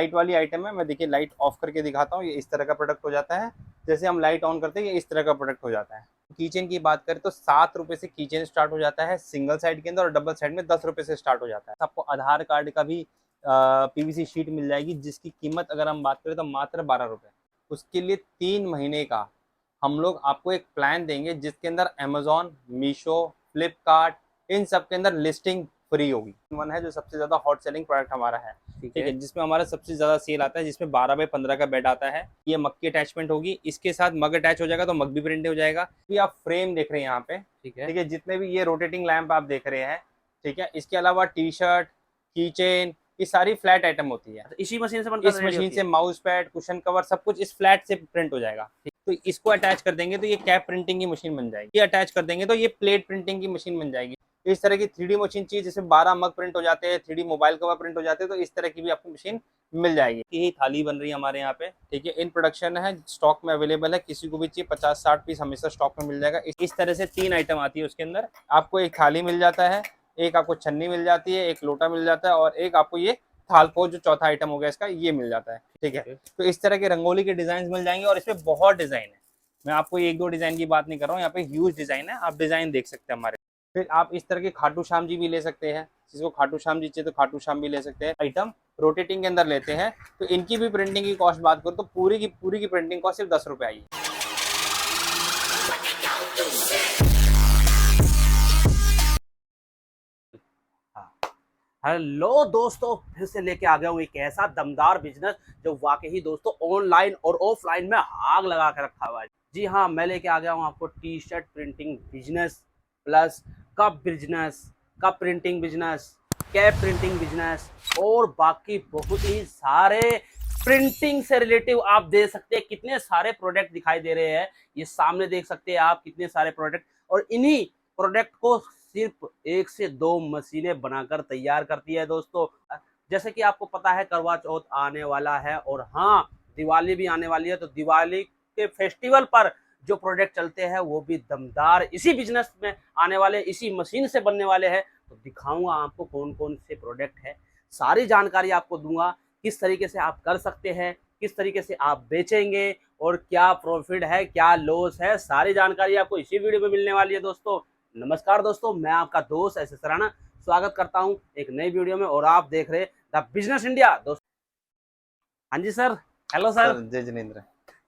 Light वाली item है। मैं देखिए लाइट ऑफ करके दिखाता हूँ। ये इस तरह का प्रोडक्ट हो जाता है। जैसे हम लाइट ऑन करते हैं ये इस तरह का प्रोडक्ट हो जाता है। कीचेन की बात करें तो 7 रुपए से कीचेन स्टार्ट हो जाता है सिंगल साइड के अंदर, और डबल साइड में 10 रुपए से स्टार्ट हो जाता है। आपको आधार कार्ड का भी पीवीसी शीट मिल जाएगी, जिसकी कीमत अगर हम बात करें तो मात्र 12 रुपए। उसके लिए 3 महीने का हम लोग आपको एक प्लान देंगे, जिसके अंदर अमेजोन, मीशो, फ्लिपकार्ट, इन सब के अंदर लिस्टिंग फ्री होगी। वन है जो सबसे ज्यादा हॉट सेलिंग प्रोडक्ट हमारा है, ठीक है, जिसमें हमारा सबसे ज्यादा सेल आता है, जिसमें 12x15 का बेड आता है। ये मग की अटैचमेंट होगी, इसके साथ मग अटैच हो जाएगा तो मग भी प्रिंट हो जाएगा। ये आप फ्रेम देख रहे हैं यहाँ पे, ठीक है, जितने भी ये रोटेटिंग लैंप आप देख रहे हैं, ठीक है, इसके अलावा टी शर्ट, की चेन, ये सारी फ्लैट आइटम होती है। इसी मशीन से बनकर इस मशीन से माउस पैड, कुशन कवर, सब कुछ इस फ्लैट से प्रिंट हो जाएगा। तो इसको अटैच कर देंगे तो ये कैप प्रिंटिंग की मशीन बन जाएगी। ये अटैच कर देंगे तो ये प्लेट प्रिंटिंग की मशीन बन जाएगी। इस तरह की 3D मशीन चाहिए जिसमें 12 मग प्रिंट हो जाते हैं, 3D मोबाइल कवर प्रिंट हो जाते हैं, तो इस तरह की भी आपको मशीन मिल जाएगी। यही थाली बन रही है हमारे यहाँ पे, ठीक है, इन प्रोडक्शन है, स्टॉक में अवेलेबल है। किसी को भी चाहिए 50-60 पीस हमेशा स्टॉक में मिल जाएगा। इस तरह से 3 आइटम आती है उसके अंदर। आपको एक थाली मिल जाता है, एक आपको छन्नी मिल जाती है, एक लोटा मिल जाता है, और एक आपको ये थालपो जो चौथा आइटम हो गया इसका, ये मिल जाता है, ठीक है। तो इस तरह के रंगोली के डिजाइन मिल जाएंगे, और इसमें बहुत डिजाइन है। मैं आपको एक दो डिजाइन की बात नहीं कर रहा हूँ, यहाँ पे ह्यूज डिजाइन है, आप डिजाइन देख सकते हैं हमारे। फिर आप इस तरह के खाटू श्याम जी भी ले सकते हैं, जिसको खाटू श्याम जी चाहिए तो खाटू श्याम भी ले सकते हैं। आइटम रोटेटिंग के अंदर लेते हैं तो इनकी भी प्रिंटिंग की कॉस्ट बात करो तो पूरी की प्रिंटिंग कॉस्ट सिर्फ 10 रुपए आई है। हेलो दोस्तों, फिर से लेके आ गया हूँ एक ऐसा दमदार बिजनेस जो वाकई दोस्तों ऑनलाइन और ऑफलाइन में आग लगा के रखा हुआ है। जी हाँ, मैं लेके आ गया हूँ आपको T shirt printing business plus cup printing business, cap printing business और बाकी बहुत ही सारे प्रिंटिंग से रिलेटिव आप देख सकते हैं। कितने सारे प्रोडक्ट दिखाई दे रहे हैं, ये सामने देख सकते हैं आप कितने सारे प्रोडक्ट। और इन्हीं प्रोडक्ट को सिर्फ 1 से 2 मशीनें बनाकर तैयार करती है दोस्तों। जैसे कि आपको पता है करवा चौथ आने वाला है, और हाँ, दिवाली भी आने वाली है, तो दिवाली के फेस्टिवल पर जो प्रोडक्ट चलते हैं वो भी दमदार इसी बिजनेस में आने वाले, इसी मशीन से बनने वाले हैं। तो दिखाऊंगा आपको कौन कौन से प्रोडक्ट है, सारी जानकारी आपको दूंगा, किस तरीके से आप कर सकते हैं, किस तरीके से आप बेचेंगे, और क्या प्रॉफिट है क्या लॉस है, सारी जानकारी आपको इसी वीडियो में मिलने वाली है दोस्तों। नमस्कार दोस्तों, मैं आपका दोस्त एस एस राणा स्वागत करता हूं एक नई वीडियो में, और आप देख रहे हैं द बिजनेस इंडिया दोस्तों। हाँ जी सर, हेलो सर। सर जय जिनेंद्र।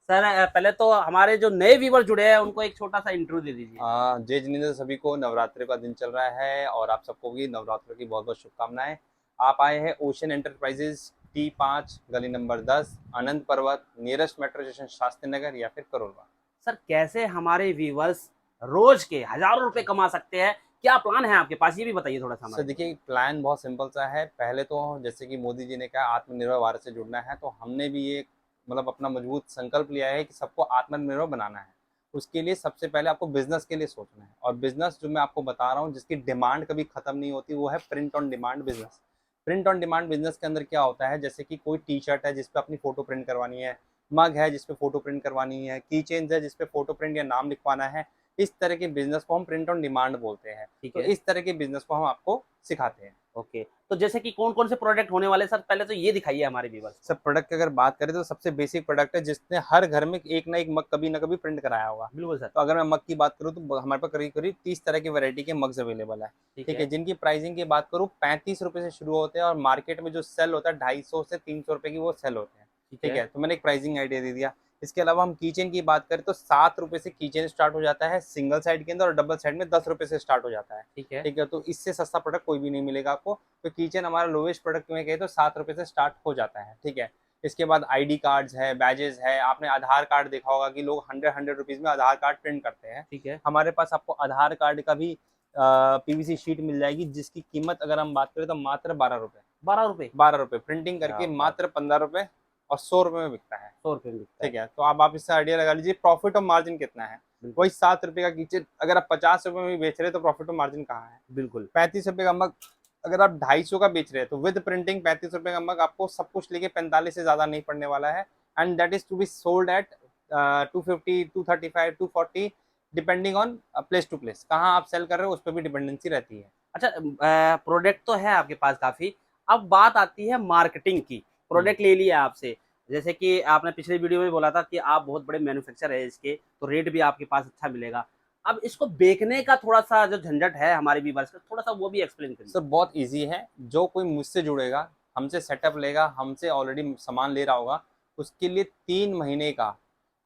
सर पहले तो हमारे जो नए व्यूवर जुड़े हैं उनको एक छोटा सा इंट्रो दे दीजिए। जय जिनेंद्र। सभी को नवरात्रि का दिन चल रहा है और आप सबको भी नवरात्र की बहुत बहुत शुभकामनाएं। आप आए हैं ओशन एंटरप्राइजेज T5 गली नंबर 10, आनंद पर्वत, nearest metro station Shastri Nagar या फिर करोलबाग। सर कैसे हमारे व्यूवर्स रोज के हजारों रुपए कमा सकते हैं, क्या प्लान है आपके पास, ये भी बताइए थोड़ा सा सर हमारे। देखिए प्लान बहुत सिंपल सा है। पहले तो जैसे कि मोदी जी ने कहा आत्मनिर्भर भारत से जुड़ना है, तो हमने भी ये मतलब अपना मजबूत संकल्प लिया है कि सबको आत्मनिर्भर बनाना है। उसके लिए सबसे पहले आपको बिजनेस के लिए सोचना है, और बिजनेस जो मैं आपको बता रहा हूँ जिसकी डिमांड कभी खत्म नहीं होती, वो है print on demand business. Print on demand business के अंदर क्या होता है, जैसे कि कोई टी शर्ट है जिसपे अपनी फोटो प्रिंट करवानी है, मग है जिसपे फोटो प्रिंट करवानी है, की चेन्स है जिसपे फोटो प्रिंट या नाम लिखवाना है, इस तरह के बिजनेस को हम प्रिंट ऑन डिमांड बोलते हैं। ठीक तो है, इस तरह के बिजनेस को हम आपको सिखाते हैं। ओके। तो जैसे कि कौन कौन से प्रोडक्ट होने वाले सर, पहले तो ये दिखाइए हमारे व्यूवर्स को। सब प्रोडक्ट की अगर बात करें तो सबसे बेसिक प्रोडक्ट है जिसने हर घर में एक ना एक मग कभी ना कभी प्रिंट कराया होगा। बिल्कुल सर। तो अगर मैं मग की बात करूँ तो हमारे पास करीब करीब 30 तरह की वैरायटी के मग्स अवेलेबल है, ठीक है, जिनकी प्राइसिंग की बात करूँ 35 रुपए से शुरू होते हैं, और मार्केट में जो सेल होता है 250 से 300 रुपए की वो सेल होते हैं, ठीक है। तो मैंने एक प्राइसिंग आइडिया दे दिया। इसके अलावा हम कीचेन की बात करें तो 7 रुपए से कीचेन स्टार्ट हो जाता है सिंगल साइड के अंदर, और डबल साइड में 10 रुपए से स्टार्ट हो जाता है, ठीक है, ठीक है। तो इससे सस्ता प्रोडक्ट कोई भी नहीं मिलेगा आपको। तो किचन हमारा लोवेस्ट प्रोडक्ट में कहे तो 7 रुपए से स्टार्ट हो जाता है, ठीक है। इसके बाद आईडी कार्ड्स है, बैजेस है, आपने आधार कार्ड देखा होगा कि लोग 100 रुपीज में आधार कार्ड प्रिंट करते हैं। ठीक है, हमारे पास आपको आधार कार्ड का भी पीवीसी शीट मिल जाएगी, जिसकी कीमत अगर हम बात करें तो मात्र 12 रुपए। 12 रुपए। 12 रुपए प्रिंटिंग करके मात्र 15 रुपए और 100 रुपए में बिकता है, 100 रुपए मिलता है। ठीक है। तो आप इससे आइडिया लगा लीजिए प्रॉफिट और मार्जिन कितना है। वही 7 रुपए का किचन अगर आप 50 रुपए में बेच रहे हैं तो प्रॉफिट और मार्जिन कहाँ है। बिल्कुल। 35 रुपए का मग अगर आप 250 का बेच रहे हैं तो विद प्रिंटिंग 35 रुपए का मग आपको सब कुछ लेके 45 से ज्यादा नहीं पड़ने वाला है। And that is to be sold at 250, 235, 240 depending on place to place. कहाँ आप सेल कर रहे हो उस पर भी डिपेंडेंसी रहती है। अच्छा, प्रोडक्ट तो है आपके पास काफी, अब बात आती है मार्केटिंग की। प्रोडक्ट ले लिया आपसे, जैसे कि आपने पिछले वीडियो में बोला था कि आप बहुत बड़े मैन्युफैक्चरर है इसके, तो रेट भी आपके पास अच्छा मिलेगा। अब इसको बेचने का थोड़ा-सा जो झंझट है हमारे व्यूअर्स का, थोड़ा-सा वो भी एक्सप्लेन करिए। सर बहुत ईज़ी है, जो कोई मुझसे जुड़ेगा, हमसे सेटअप लेगा, हमसे ऑलरेडी सामान ले रहा होगा, उसके लिए 3 महीने का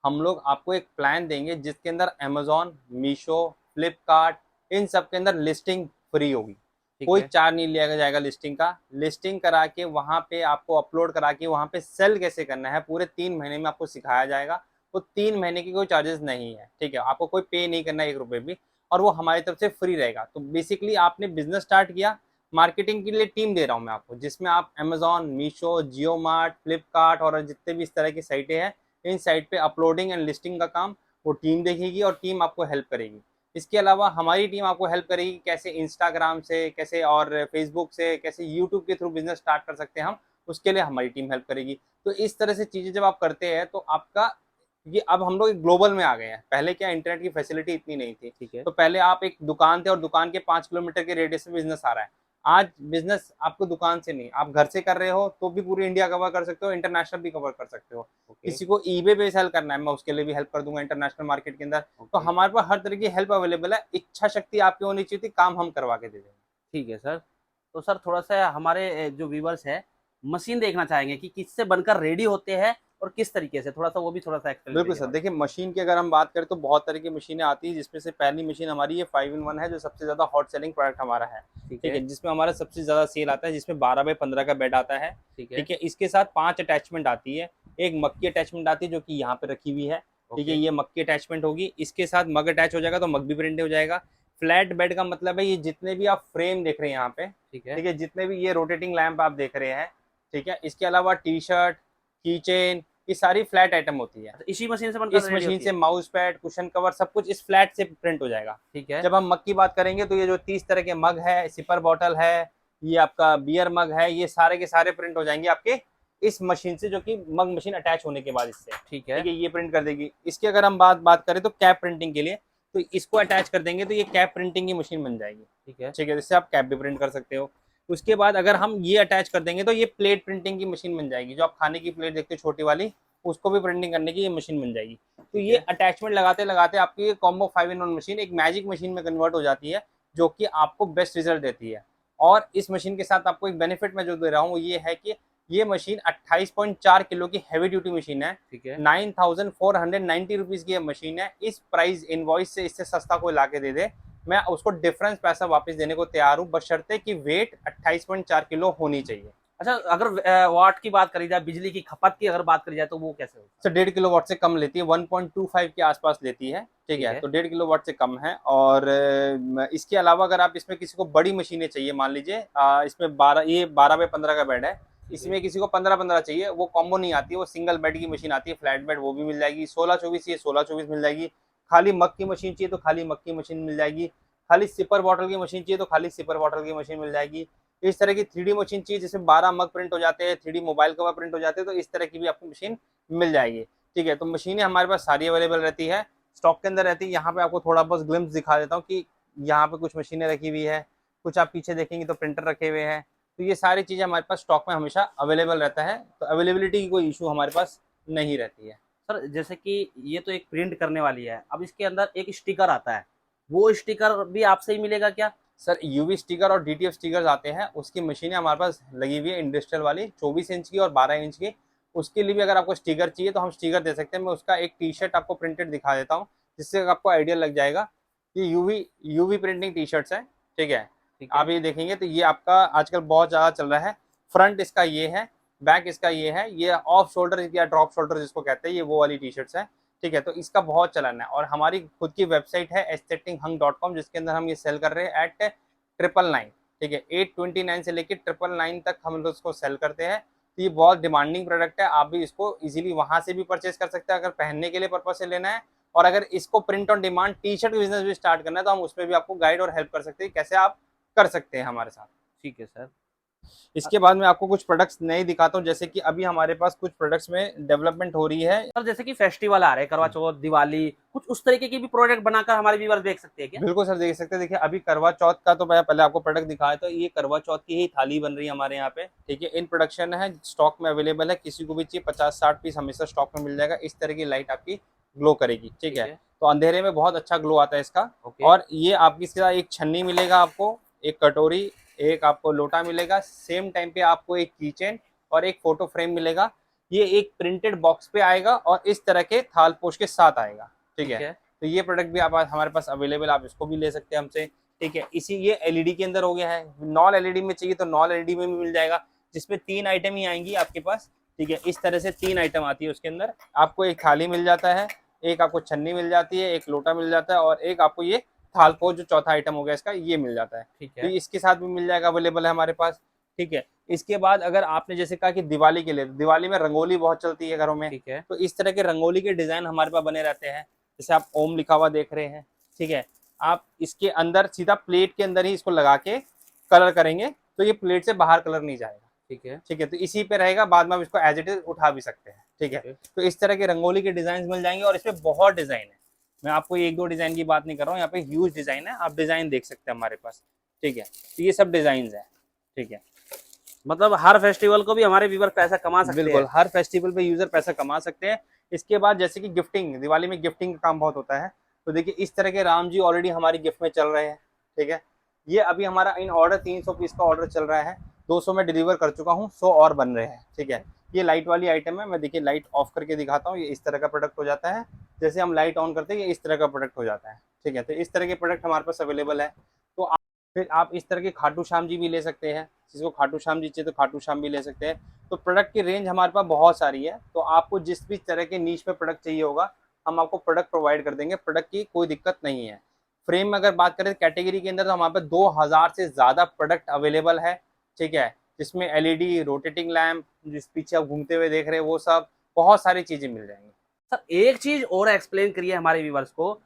हम लोग आपको एक प्लान देंगे जिसके अंदर अमेज़न, मीशो, फ्लिपकार्ट इन सब के अंदर लिस्टिंग फ्री होगी। ठीक कोई है, चार्ज नहीं लिया जाएगा लिस्टिंग का। लिस्टिंग करा के वहाँ पे आपको अपलोड करा के वहाँ पे सेल कैसे करना है पूरे 3 महीने में आपको सिखाया जाएगा। वो 3 महीने की कोई चार्जेस नहीं है, ठीक है? आपको कोई पे नहीं करना है 1 रुपए भी और वो हमारी तरफ से फ्री रहेगा। तो बेसिकली आपने बिज़नेस स्टार्ट किया, मार्केटिंग के लिए टीम दे रहा हूँ मैं आपको, जिसमें आप अमेज़न, मीशो, जियो मार्ट, फ्लिपकार्ट और जितने भी इस तरह की साइटें हैं, इन साइट पे अपलोडिंग एंड लिस्टिंग का काम वो टीम देखेगी और टीम आपको हेल्प करेगी। इसके अलावा हमारी टीम आपको हेल्प करेगी कैसे इंस्टाग्राम से, कैसे और फेसबुक से, कैसे यूट्यूब के थ्रू बिज़नेस स्टार्ट कर सकते हैं हम, उसके लिए हमारी टीम हेल्प करेगी। तो इस तरह से चीज़ें जब आप करते हैं तो आपका ये अब हम लोग ग्लोबल में आ गए हैं। पहले क्या इंटरनेट की फैसिलिटी इतनी नहीं थी। ठीक है, तो पहले आप एक दुकान थे और दुकान के 5 किलोमीटर के रेडियस में बिज़नेस आ रहा है। आज बिज़नेस आपको दुकान से नहीं, आप घर से कर रहे हो तो भी पूरी इंडिया कवर कर सकते हो, इंटरनेशनल भी कवर कर सकते हो। ओके, किसी को ईबे पे सेल करना है, मैं उसके लिए भी हेल्प कर दूँगा इंटरनेशनल मार्केट के अंदर। तो ओके। हमारे पास हर तरह की हेल्प अवेलेबल है। इच्छा शक्ति आपकी होनी चाहिए थी, काम हम करवा के दे देंगे। ठीक है सर। तो सर थोड़ा-सा हमारे जो व्यूअर्स है, मशीन देखना चाहेंगे कि किससे बनकर रेडी होते हैं और किस तरीके से? थोड़ा-सा वो भी थोड़ा-सा एक्सप्लेन बिल्कुल करिए सर, हमारे। देखिए मशीन की अगर हम बात करें तो बहुत तरह की मशीनें आती हैं, जिसमें से पहली मशीन हमारी ये 5 इन 1 है, जो सबसे ज़्यादा हॉट सेलिंग प्रोडक्ट हमारा है। ठीक ठीक है, है? जिसमें हमारा सबसे ज़्यादा सेल आता है, जिसमें 12 बाय 15 का बेड आता है। ठीक है, ठीक है? इसके साथ 5 अटैचमेंट आती है। एक मग की अटैचमेंट आती है जो कि यहाँ पे रखी हुई है। ठीक है? ओके, ये मग की अटैचमेंट होगी। इसके साथ मग अटैच हो जाएगा तो मग भी प्रिंट हो जाएगा। फ्लैट बेड का मतलब है ये जितने भी आप फ्रेम देख रहे हैं यहाँ पे, ठीक है, ठीक है? जितने भी ये रोटेटिंग लैंप आप देख रहे हैं, ठीक है? इसके अलावा टी-शर्ट, की चेन ये सारी फ्लैट आइटम होती है। अच्छा इसी मशीन से बनकर इस रेडी मशीन होती से है? माउस पैड, कुशन कवर सब कुछ इस फ्लैट से प्रिंट हो जाएगा। ठीक है, जब हम मग की बात करेंगे तो ये जो 30 तरह के मग है, सिपर बॉटल है, ये आपका बियर मग है, ये सारे के सारे प्रिंट हो जाएंगे आपके इस मशीन से, जो कि मग मशीन अटैच होने के बाद इससे, ठीक है, ठीक है, ये प्रिंट कर देगी। इसकी अगर हम बात बात करें तो कैप प्रिंटिंग के लिए, तो इसको अटैच कर देंगे तो ये कैप प्रिंटिंग की मशीन बन जाएगी। ठीक है, ठीक है, जिससे आप कैप भी प्रिंट कर सकते हो। उसके बाद अगर हम ये अटैच कर देंगे तो ये प्लेट प्रिंटिंग की मशीन बन जाएगी, जो आप खाने की प्लेट देखते हो छोटी वाली, उसको भी प्रिंटिंग करने की ये मशीन बन जाएगी। तो ठीक ये है, अटैचमेंट लगाते लगाते आपकी ये कॉम्बो 5 इन 1 मशीन एक मैजिक मशीन में कन्वर्ट हो जाती है, जो कि आपको बेस्ट रिजल्ट देती है। और इस मशीन के साथ आपको एक बेनिफिट मैं जो दे रहा हूँ वो ये है कि ये मशीन 28.4 किलो की हैवी ड्यूटी मशीन है। ठीक है। 9,490 रुपीज़ की ये मशीन है। इस प्राइस इनवॉइस से इससे सस्ता कोई ला के दे दे, मैं उसको डिफरेंस पैसा वापस देने को तैयार हूँ, बशर्ते कि वेट 28.4 किलो होनी चाहिए। अच्छा अगर वाट की बात करी जाए, बिजली की खपत की अगर बात करी जाए तो वो कैसे होता है? सर 1.5 किलोवाट से कम लेती है, 1.25 के आसपास लेती है, ठीक ठीक है? है, तो 1.5 किलोवाट से कम है। और इसके अलावा अगर आप इसमें किसी को बड़ी मशीनें चाहिए, मान लीजिए इसमें 12 बाय 15 का बेड है, ठीक है, इसमें किसी को 15-15 चाहिए, वो कॉम्बो नहीं आती है, वो सिंगल बेड की मशीन आती है, फ्लैट बेड, वो भी मिल जाएगी। 16-24 चाहिए, 16-24 मिल जाएगी। खाली मग की मशीन चाहिए तो खाली मग की मशीन मिल जाएगी। खाली सिपर बॉटल की मशीन चाहिए तो खाली सिपर बॉटल की मशीन मिल जाएगी। इस तरह की 3D मशीन चाहिए जिसमें 12 मग प्रिंट हो जाते हैं, 3D मोबाइल कवर प्रिंट हो जाते हैं, तो इस तरह की भी आपको मशीन मिल जाएगी। ठीक है, तो मशीनें हमारे पास सारी अवेलेबल रहती है, स्टॉक के अंदर रहती है। यहाँ पे आपको थोड़ा बस ग्लिम्स दिखा देता हूँ कि यहाँ पे कुछ मशीनें रखी हुई है, कुछ आप पीछे देखेंगे तो प्रिंटर रखे हुए हैं। तो ये सारी चीज़ें हमारे पास स्टॉक में हमेशा अवेलेबल रहता है, तो अवेलेबिलिटी की कोई इशू हमारे पास नहीं रहती है। सर जैसे कि ये तो एक प्रिंट करने वाली है, अब इसके अंदर एक स्टिकर आता है, वो स्टिकर भी आपसे ही मिलेगा क्या? सर यूवी स्टिकर और डीटीएफ स्टिकर्स आते हैं, उसकी मशीनें हमारे पास लगी हुई है इंडस्ट्रियल वाली, 24 इंच की और 12 इंच की। उसके लिए भी अगर आपको स्टिकर चाहिए तो हम स्टिकर दे सकते हैं। मैं उसका एक टी शर्ट आपको प्रिंटेड दिखा देता हूँ, जिससे आपको आइडिया लग जाएगा। ये UV UV printing T shirts हैं, ठीक है? ठीक है, आप ये देखेंगे तो ये आपका आजकल बहुत ज़्यादा चल रहा है। फ्रंट इसका ये है, बैक इसका ये है, ये ऑफ शोल्डर या ड्रॉप शोल्डर जिसको कहते हैं, ये वो वाली टी शर्ट्स हैं। ठीक है, तो इसका बहुत चलन है और हमारी खुद की वेबसाइट है aesthetichung.com, जिसके अंदर हम ये सेल कर रहे हैं एट 999। ठीक है, 829 से लेके 999 तक हम लोग इसको सेल करते हैं। तो ये बहुत डिमांडिंग प्रोडक्ट है, आप भी इसको इजीली वहां से भी परचेज कर सकते हैं अगर पहनने के लिए पर्पज से लेना है। और अगर इसको print on demand T shirt business भी स्टार्ट करना है तो हम उसमें भी आपको गाइड और हेल्प कर सकते हैं, कैसे आप कर सकते हैं हमारे साथ। ठीक है सर। इसके बाद मैं आपको कुछ प्रोडक्ट्स नए दिखाता हूँ, जैसे कि अभी हमारे पास कुछ प्रोडक्ट्स में डेवलपमेंट हो रही है। सर जैसे कि फेस्टिवल आ रहे हैं, करवा चौथ, दिवाली, कुछ उस तरीके की भी प्रोडक्ट बनाकर हमारे व्यूअर्स देख सकते हैं क्या? बिल्कुल सर, देख सकते हैं। देखिए अभी करवा चौथ का तो मैं पहले आपको प्रोडक्ट दिखाया, तो ये करवा चौथ की ही थाली बन रही है हमारे यहाँ पे, ठीक है। इन प्रोडक्शन है, स्टॉक में अवेलेबल है, किसी को भी चाहिए 50-60 पीस हमेशा स्टॉक में मिल जाएगा। इस तरह की लाइट आपकी ग्लो करेगी, ठीक ठीक है। है। तो अंधेरे में बहुत अच्छा ग्लो आता है इसका। ओके। और ये आपकी इसके साथ एक छन्नी मिलेगा आपको, एक कटोरी, एक आपको लोटा मिलेगा, सेम टाइम पे आपको एक कीचेन और एक फोटो फ्रेम मिलेगा। ये एक प्रिंटेड बॉक्स पे आएगा और इस तरह के थाल पोश के साथ आएगा, ठीक ठीक है। है। तो ये प्रोडक्ट भी आप हमारे पास अवेलेबल, आप इसको भी ले सकते हैं हमसे, ठीक है। इसी ये एलईडी के अंदर हो गया है। नॉन एलईडी में चाहिए तो नॉन एलईडी में भी मिल जाएगा, जिसमें 3 आइटम ही आएंगी आपके पास, ठीक है। इस तरह से 3 आइटम आती है उसके अंदर। आपको एक थाली मिल जाता है, एक आपको छन्नी मिल जाती है, एक लोटा मिल जाता है और एक आपको ये थालपो जो चौथा आइटम हो गया इसका, ये मिल जाता है। ठीक तो है। इसके साथ भी मिल जाएगा, अवेलेबल है हमारे पास, ठीक है। इसके बाद अगर आपने जैसे कहा कि दिवाली के लिए, दिवाली में रंगोली बहुत चलती है घरों में, ठीक है। तो इस तरह के रंगोली के डिजाइन हमारे पास बने रहते हैं। जैसे आप ओम लिखा हुआ देख रहे हैं, ठीक है। आप इसके अंदर सीधा प्लेट के अंदर ही इसको लगा के कलर करेंगे, तो ये प्लेट से बाहर कलर नहीं जाएगा, ठीक है। ठीक है। तो इसी पे रहेगा, बाद में आप इसको एज इट इज उठा भी सकते हैं, ठीक है। ओके। तो इस तरह के रंगोली के डिजाइन मिल जाएंगे और इसमें बहुत डिजाइन है। मैं आपको एक दो डिजाइन की बात नहीं कर रहा हूँ, यहाँ पे ह्यूज डिजाइन है, आप डिजाइन देख सकते हैं हमारे पास, ठीक है। तो ये सब डिजाइन है, ठीक है। मतलब हर फेस्टिवल को भी हमारे व्यूअर पैसा कमा सकते बिल्कुल, हैं। हर फेस्टिवल पे यूजर पैसा कमा सकते हैं। इसके बाद जैसे कि गिफ्टिंग, दिवाली में गिफ्टिंग का काम बहुत होता है, तो देखिए इस तरह के राम जी ऑलरेडी हमारी गिफ्ट में चल रहे हैं, ठीक है। ये अभी हमारा इन ऑर्डर 300 पीस का ऑर्डर चल रहा है, 200 में डिलीवर कर चुका हूँ, 100 और बन रहे हैं, ठीक है। ये लाइट वाली आइटम है, मैं देखिए लाइट ऑफ करके दिखाता हूँ। ये इस तरह का प्रोडक्ट हो जाता है, जैसे हम लाइट ऑन करते हैं ये इस तरह का प्रोडक्ट हो जाता है, ठीक है। तो इस तरह के प्रोडक्ट हमारे पास अवेलेबल है। तो फिर आप इस तरह के खाटू श्याम जी भी ले सकते हैं, जिसको खाटू श्याम जी चाहिए तो खाटू श्याम भी ले सकते हैं। तो प्रोडक्ट की रेंज हमारे पास बहुत सारी है, तो आपको जिस भी तरह के नीश में प्रोडक्ट चाहिए होगा, हम आपको प्रोडक्ट प्रोवाइड कर देंगे, प्रोडक्ट की कोई दिक्कत नहीं है। फ्रेम में अगर बात करें कैटेगरी के अंदर, तो हमारे पास 2000 से ज़्यादा प्रोडक्ट अवेलेबल है, ठीक है। जिसमें एलईडी, रोटेटिंग लैम्प, जिस पीछे आप घूमते हुए देख रहे हैं वो सब, बहुत सारी चीज़ें मिल जाएंगी। सर एक चीज और एक्सप्लेन करिए हमारे व्यूअर्स को,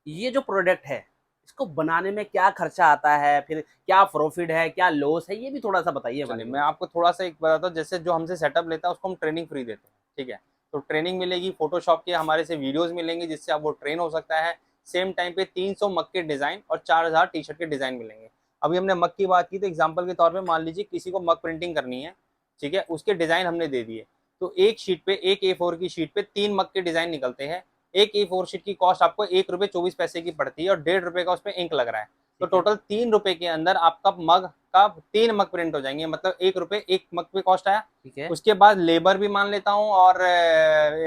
ये जो प्रोडक्ट है इसको बनाने में क्या खर्चा आता है, फिर क्या प्रॉफिट है, क्या लॉस है, ये भी थोड़ा सा बताइए हमारे चलिए मैं व्यूअर्स आपको थोड़ा सा एक बताता हूँ। जैसे जो हमसे सेटअप लेता है उसको हम ट्रेनिंग फ्री देते हैं, ठीक है। तो ट्रेनिंग मिलेगी, फोटोशॉप के हमारे से वीडियोस मिलेंगे जिससे आप वो ट्रेन हो सकता है। सेम टाइम पे 300 मग के डिजाइन और 4000 टी शर्ट के डिजाइन मिलेंगे। अभी हमने मग की बात की, तो एग्जाम्पल के तौर पर मान लीजिए किसी को मग प्रिंटिंग करनी है, ठीक है, उसके डिजाइन हमने दे दिए, तो एक शीट पे, एक A4 की शीट पे 3 मग के डिजाइन निकलते हैं। एक A4 शीट की कॉस्ट आपको ₹1.24 की पड़ती है और ₹1.5 का उस पर इंक लग रहा है। तो ठीक है। टोटल ₹3 के अंदर आपका मग का 3 मग प्रिंट हो जाएंगे, मतलब ₹1 एक मग पे कॉस्ट आया। ठीक है। उसके बाद लेबर भी मान लेता हूँ और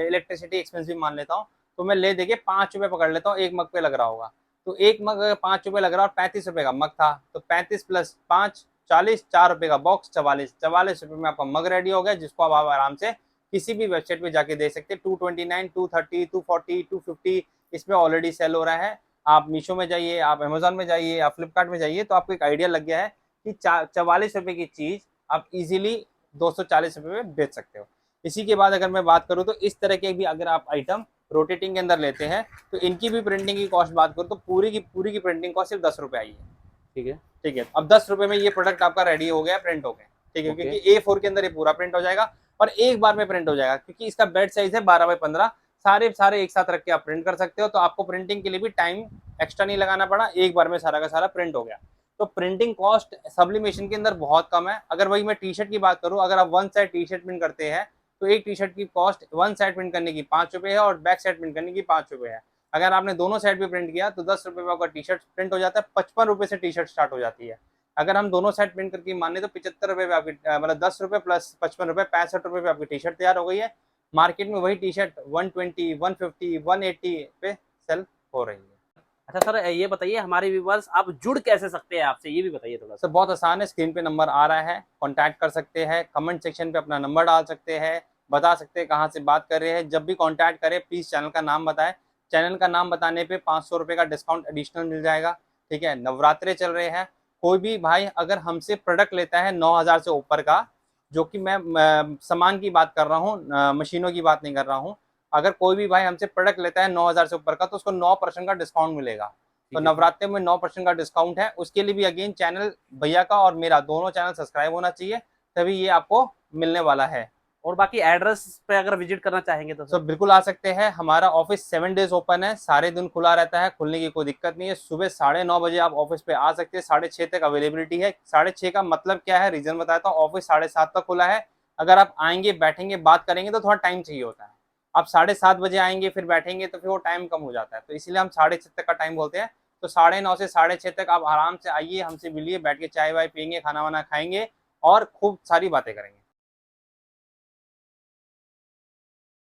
इलेक्ट्रिसिटी एक्सपेंस भी मान लेता हूँ, तो मैं ले देके ₹5 पकड़ लेता हूँ, एक मग पे लग रहा होगा। तो एक मग अगर ₹5 लग रहा और ₹35 का मग था, तो 35 प्लस 5 40, ₹4 का बॉक्स, 44 में आपका मग रेडी हो गया, जिसको आप आराम से किसी भी वेबसाइट पे जाके दे सकते हैं। 229, 230, 240, 250 इसमें ऑलरेडी सेल हो रहा है। आप मीशो में जाइए, आप अमेजोन में जाइए, आप फ्लिपकार्ट में जाइए, तो आपको एक आइडिया लग गया है कि ₹44 की चीज आप इजीली ₹240 में बेच सकते हो। इसी के बाद अगर मैं बात करूँ, तो इस तरह के भी अगर आप आइटम रोटेटिंग के अंदर लेते हैं, तो इनकी भी प्रिंटिंग की कॉस्ट बात करूँ तो पूरी की प्रिंटिंग कॉस्ट सिर्फ ₹10 आई है, ठीक है। ठीक है। अब ₹10 में ये प्रोडक्ट आपका रेडी हो गया, प्रिंट हो गया, ठीक है। ओके। क्योंकि A4 के अंदर ये पूरा प्रिंट हो जाएगा और एक बार में प्रिंट हो जाएगा, क्योंकि इसका बेड साइज है 12x15, सारे एक साथ रख के आप प्रिंट कर सकते हो। तो आपको प्रिंटिंग के लिए भी टाइम एक्स्ट्रा नहीं लगाना पड़ा, एक बार में सारा का सारा प्रिंट हो गया। तो प्रिंटिंग कॉस्ट सब्लिमेशन के अंदर बहुत कम है। अगर वही मैं टी शर्ट की बात करूँ, अगर आप one side T shirt print करते हैं, तो एक टी शर्ट की कॉस्ट वन साइड प्रिंट करने की ₹5 है और बैक साइड प्रिंट करने की ₹5 है। अगर आपने दोनों साइड पे प्रिंट किया तो ₹10 में आपका टी शर्ट प्रिंट हो जाता है। ₹55 से टी शर्ट स्टार्ट हो जाती है। अगर हम दोनों साइड प्रिंट करके माने तो ₹75 पे आपकी, मतलब ₹10 प्लस ₹55, ₹65 पे आपकी टी शर्ट तैयार हो गई है। मार्केट में वही टी शर्ट 120, 150, 180 पे सेल हो रही है। अच्छा सर ये बताइए हमारे व्यूअर्स आप जुड़ कैसे सकते हैं आपसे, ये भी बताइए थोड़ा सा। सर बहुत आसान है, स्क्रीन पे नंबर आ रहा है, कॉन्टैक्ट कर सकते हैं, कमेंट सेक्शन पे अपना नंबर डाल सकते हैं, बता सकते हैं कहाँ से बात कर रहे हैं। जब भी कॉन्टैक्ट करें प्लीज़ चैनल का नाम बताएं। चैनल का नाम बताने पे ₹500 का डिस्काउंट एडिशनल मिल जाएगा, ठीक है। नवरात्रे चल रहे हैं, कोई भी भाई अगर हमसे प्रोडक्ट लेता है 9000 से ऊपर का, जो कि मैं सामान की बात कर रहा हूँ, मशीनों की बात नहीं कर रहा हूँ। अगर कोई भी भाई हमसे प्रोडक्ट लेता है 9000 से ऊपर का, तो उसको 9% का डिस्काउंट मिलेगा। तो है, नवरात्रि में 9% का डिस्काउंट है। उसके लिए भी अगेन चैनल भैया का और मेरा दोनों चैनल सब्सक्राइब होना चाहिए, तभी ये आपको मिलने वाला है। और बाकी एड्रेस पे अगर विजिट करना चाहेंगे तो तो सर? बिल्कुल आ सकते हैं। हमारा ऑफिस 7 डेज ओपन है, सारे दिन खुला रहता है, खुलने की कोई दिक्कत नहीं है। सुबह 9:30 बजे आप ऑफिस पे आ सकते हैं, 6:30 तक अवेलेबिलिटी है। 6:30 का मतलब क्या है, रीजन बताता हूँ। ऑफिस 7:30 तक खुला है। अगर आप आएंगे, बैठेंगे, बात करेंगे तो थोड़ा टाइम चाहिए होता है। आप 7:30 बजे आएंगे फिर बैठेंगे तो फिर वो टाइम कम हो जाता है, तो इसीलिए हम 6:30 तक का टाइम बोलते हैं। तो 9:30 से 6:30 तक आप आराम से आइए, हमसे मिलिए, बैठ के चाय वाय पियेंगे, खाना वाना खाएंगे और खूब सारी बातें करेंगे।